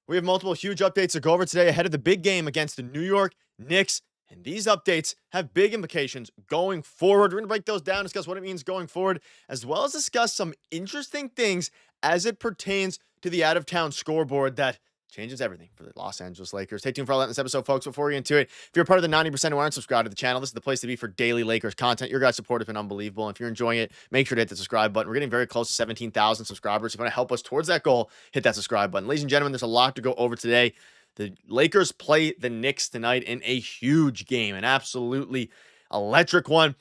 We have multiple huge updates to go over today ahead of the big game against the New York Knicks. And these updates have big implications going forward. We're going to break those down, discuss what it means going forward, as well as discuss some interesting things as it pertains to the out-of-town scoreboard that changes everything for the Los Angeles Lakers. Stay tuned for all that in this episode, folks. Before we get into it, if you're part of the 90% who aren't subscribed to the channel, this is the place to be for daily Lakers content. Your guys' support has been unbelievable. And if you're enjoying it, make sure to hit the subscribe button. We're getting very close to 17,000 subscribers. If you want to help us towards that goal, hit that subscribe button. Ladies and gentlemen, there's a lot to go over today. The Lakers play the Knicks tonight in a huge game, an absolutely electric one.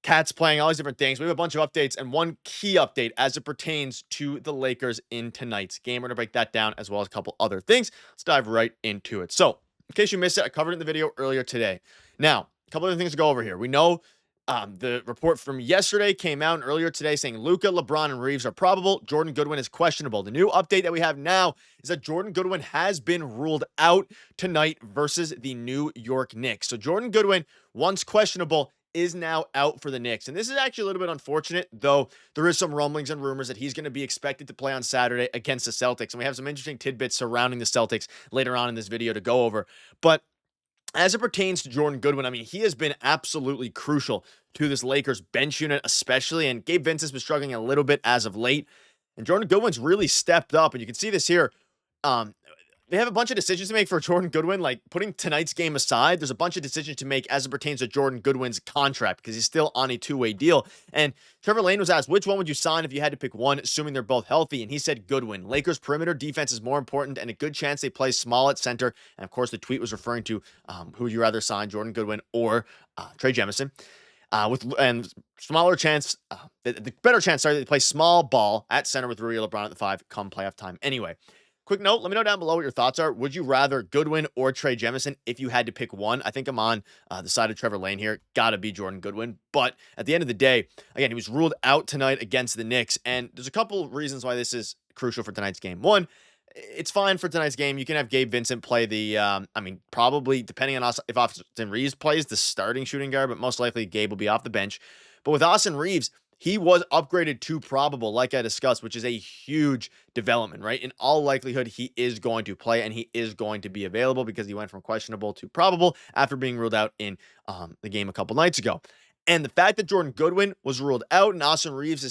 Cats playing, all these different things. We have a bunch of updates and one key update as it pertains to the Lakers in tonight's game. We're going to break that down as well as a couple other things. Let's dive right into it. So, in case you missed it, I covered it in the video earlier today. Now, a couple other things to go over here. We know the report from yesterday came out earlier today saying Luka, LeBron, and Reaves are probable. Jordan Goodwin is questionable. The new update that we have now is that Jordan Goodwin has been ruled out tonight versus the New York Knicks. So Jordan Goodwin, once questionable, is now out for the Knicks. And this is actually a little bit unfortunate, though there is some rumblings and rumors that he's going to be expected to play on Saturday against the Celtics. And we have some interesting tidbits surrounding the Celtics later on in this video to go over. But as it pertains to Jordan Goodwin, I mean, he has been absolutely crucial to this Lakers bench unit, especially. And Gabe Vincent's been struggling a little bit as of late. And Jordan Goodwin's really stepped up. And you can see this here. They have a bunch of decisions to make for Jordan Goodwin, like putting tonight's game aside. There's a bunch of decisions to make as it pertains to Jordan Goodwin's contract because he's still on a two-way deal. And Trevor Lane was asked, which one would you sign if you had to pick one, assuming they're both healthy? And he said Goodwin. Lakers' perimeter defense is more important and a good chance they play small at center. And of course, the tweet was referring to who would you rather sign, Jordan Goodwin or Trey Jemison. And smaller chance, the better chance, sorry, they play small ball at center with Rui LeBron at the 5 come playoff time. Anyway. Quick note, let me know down below what your thoughts are. Would you rather Goodwin or Trey Jemison if you had to pick one? I think I'm on the side of Trevor Lane here. Got to be Jordan Goodwin. But at the end of the day, again, he was ruled out tonight against the Knicks. And there's a couple reasons why this is crucial for tonight's game. One, it's fine for tonight's game. You can have Gabe Vincent play the, probably, depending on us, if Austin Reaves plays the starting shooting guard, but most likely Gabe will be off the bench. But with Austin Reaves, he was upgraded to probable, like I discussed, which is a huge development, right? In all likelihood, he is going to play and he is going to be available because he went from questionable to probable after being ruled out in the game a couple nights ago. And the fact that Jordan Goodwin was ruled out and Austin Reaves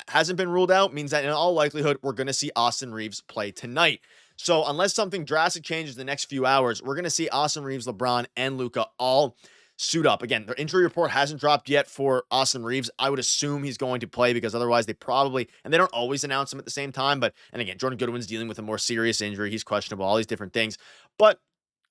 hasn't been ruled out means that in all likelihood, we're going to see Austin Reaves play tonight. So unless something drastic changes in the next few hours, we're going to see Austin Reaves, LeBron, and Luka all suit up. Again, the injury report hasn't dropped yet for Austin Reaves. I would assume he's going to play because otherwise they probably, and they don't always announce him at the same time, and again, Jordan Goodwin's dealing with a more serious injury. He's questionable, all these different things. But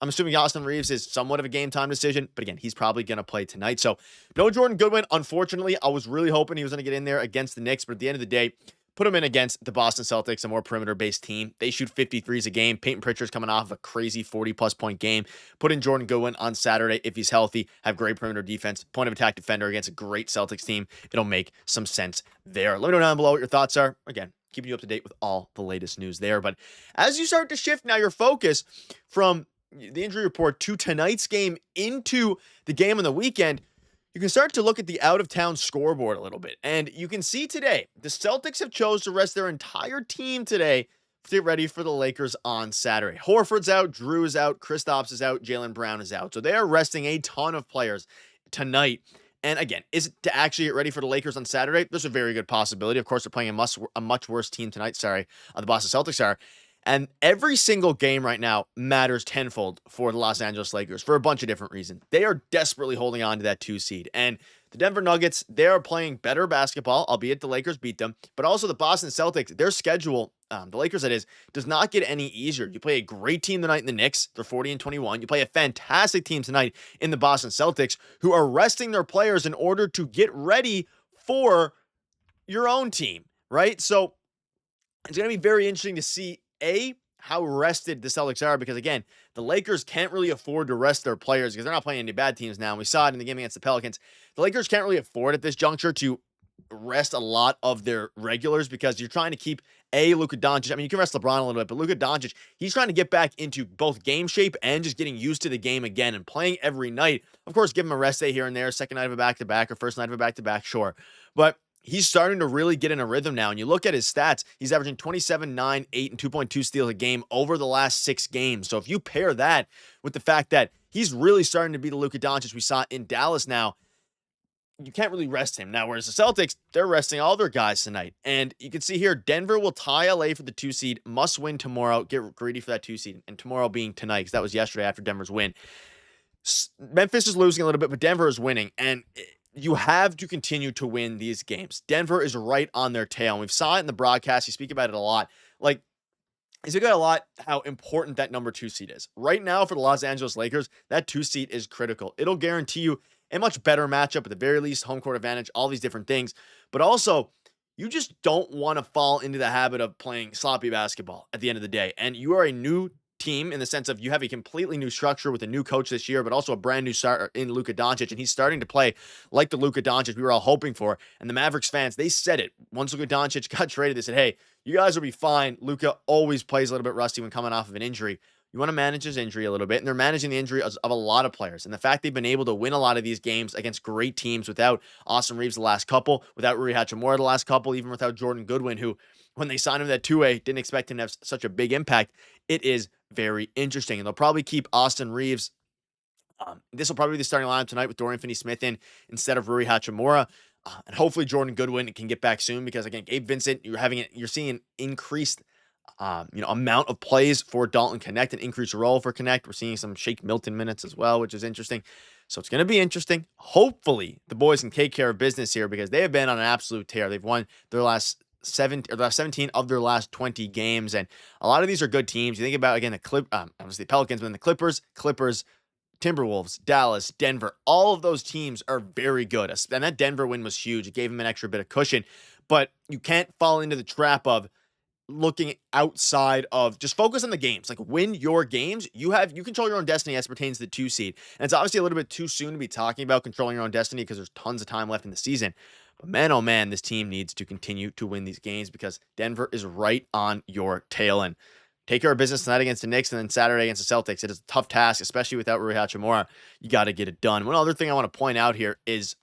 I'm assuming Austin Reaves is somewhat of a game time decision, but again, he's probably going to play tonight. So no Jordan Goodwin. Unfortunately, I was really hoping he was going to get in there against the Knicks, but at the end of the day, put him in against the Boston Celtics, a more perimeter-based team. They shoot 53s a game. Peyton Pritchard's coming off of a crazy 40-plus point game. Put in Jordan Goodwin on Saturday if he's healthy. Have great perimeter defense. Point of attack defender against a great Celtics team. It'll make some sense there. Let me know down below what your thoughts are. Again, keeping you up to date with all the latest news there. But as you start to shift now your focus from the injury report to tonight's game into the game on the weekend, you can start to look at the out-of-town scoreboard a little bit. And you can see today, the Celtics have chose to rest their entire team today to get ready for the Lakers on Saturday. Horford's out, Drew is out, Kristaps is out, Jaylen Brown is out. So they are resting a ton of players tonight. And again, is it to actually get ready for the Lakers on Saturday? There's a very good possibility. Of course, they're playing a much worse team tonight. The Boston Celtics are. And every single game right now matters tenfold for the Los Angeles Lakers for a bunch of different reasons. They are desperately holding on to that 2 seed. And the Denver Nuggets, they are playing better basketball, albeit the Lakers beat them. But also the Boston Celtics, their schedule, the Lakers that is, does not get any easier. You play a great team tonight in the Knicks. They're 40-21. You play a fantastic team tonight in the Boston Celtics who are resting their players in order to get ready for your own team, right? So it's going to be very interesting to see how rested the Celtics are, because again, the Lakers can't really afford to rest their players because they're not playing any bad teams now. And we saw it in the game against the Pelicans. The Lakers can't really afford at this juncture to rest a lot of their regulars because you're trying to keep Luka Doncic. I mean, you can rest LeBron a little bit, but Luka Doncic, he's trying to get back into both game shape and just getting used to the game again and playing every night. Of course, give him a rest day here and there, second night of a back-to-back or first night of a back-to-back, sure. But he's starting to really get in a rhythm now. And you look at his stats, he's averaging 27, 9, 8, and 2.2 steals a game over the last 6 games. So if you pair that with the fact that he's really starting to be the Luka Doncic we saw in Dallas now, you can't really rest him. Now, whereas the Celtics, they're resting all their guys tonight. And you can see here, Denver will tie LA for the 2 seed, must win tomorrow, get greedy for that 2 seed. And tomorrow being tonight, because that was yesterday after Denver's win. Memphis is losing a little bit, but Denver is winning. And you have to continue to win these games. Denver is right on their tail. And we saw it in the broadcast. You speak about it a lot. Like, you speak about a lot how important that number 2 seed is. Right now for the Los Angeles Lakers, that 2 seed is critical. It'll guarantee you a much better matchup, at the very least, home court advantage, all these different things. But also, you just don't want to fall into the habit of playing sloppy basketball at the end of the day. And you are a new team in the sense of you have a completely new structure with a new coach this year, but also a brand new starter in Luka Doncic. And he's starting to play like the Luka Doncic we were all hoping for. And the Mavericks fans, they said it. Once Luka Doncic got traded, they said, hey, you guys will be fine. Luka always plays a little bit rusty when coming off of an injury. You want to manage his injury a little bit, and they're managing the injury of a lot of players. And the fact they've been able to win a lot of these games against great teams without Austin Reaves the last couple, without Rui Hachimura the last couple, even without Jordan Goodwin, who, when they signed him that 2A, didn't expect him to have such a big impact. It is very interesting. And they'll probably keep Austin Reaves. This will probably be the starting lineup tonight with Dorian Finney-Smith in instead of Rui Hachimura. And hopefully Jordan Goodwin can get back soon because, again, Gabe Vincent, you're seeing increased amount of plays for Dalton Knecht, an increased role for Knecht. We're seeing some Shake Milton minutes as well, which is interesting. So it's going to be interesting. Hopefully the boys can take care of business here because they have been on an absolute tear. They've won their last 17 of their last 20 games. And a lot of these are good teams. You think about, again, obviously the Pelicans, but then the Clippers, Timberwolves, Dallas, Denver, all of those teams are very good. And that Denver win was huge. It gave them an extra bit of cushion, but you can't fall into the trap of looking outside of just focus on the games. Like, win your games. You control your own destiny as pertains to the 2 seed. And it's obviously a little bit too soon to be talking about controlling your own destiny because there's tons of time left in the season. But man, oh man, this team needs to continue to win these games because Denver is right on your tail. And take care of business tonight against the Knicks and then Saturday against the Celtics. It is a tough task, especially without Rui Hachimura. You got to get it done. One other thing I want to point out here is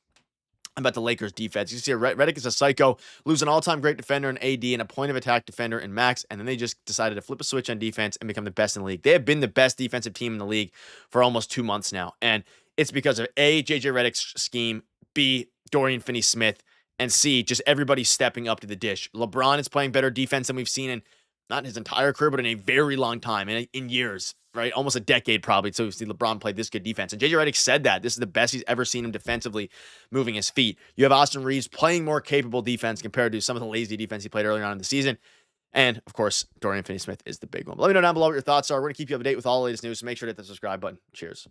about the Lakers defense. You see, Redick is a psycho, lose an all-time great defender in AD and a point-of-attack defender in Max, and then they just decided to flip a switch on defense and become the best in the league. They have been the best defensive team in the league for almost 2 months now, and it's because of A, JJ Redick's scheme, B, Dorian Finney-Smith, and C, just everybody stepping up to the dish. LeBron is playing better defense than we've seen in not his entire career, but in a very long time, in years, right? Almost a decade probably. So we've seen LeBron play this good defense. And JJ Redick said that. This is the best he's ever seen him defensively moving his feet. You have Austin Reaves playing more capable defense compared to some of the lazy defense he played earlier on in the season. And, of course, Dorian Finney-Smith is the big one. But let me know down below what your thoughts are. We're going to keep you up to date with all the latest news, so make sure to hit the subscribe button. Cheers.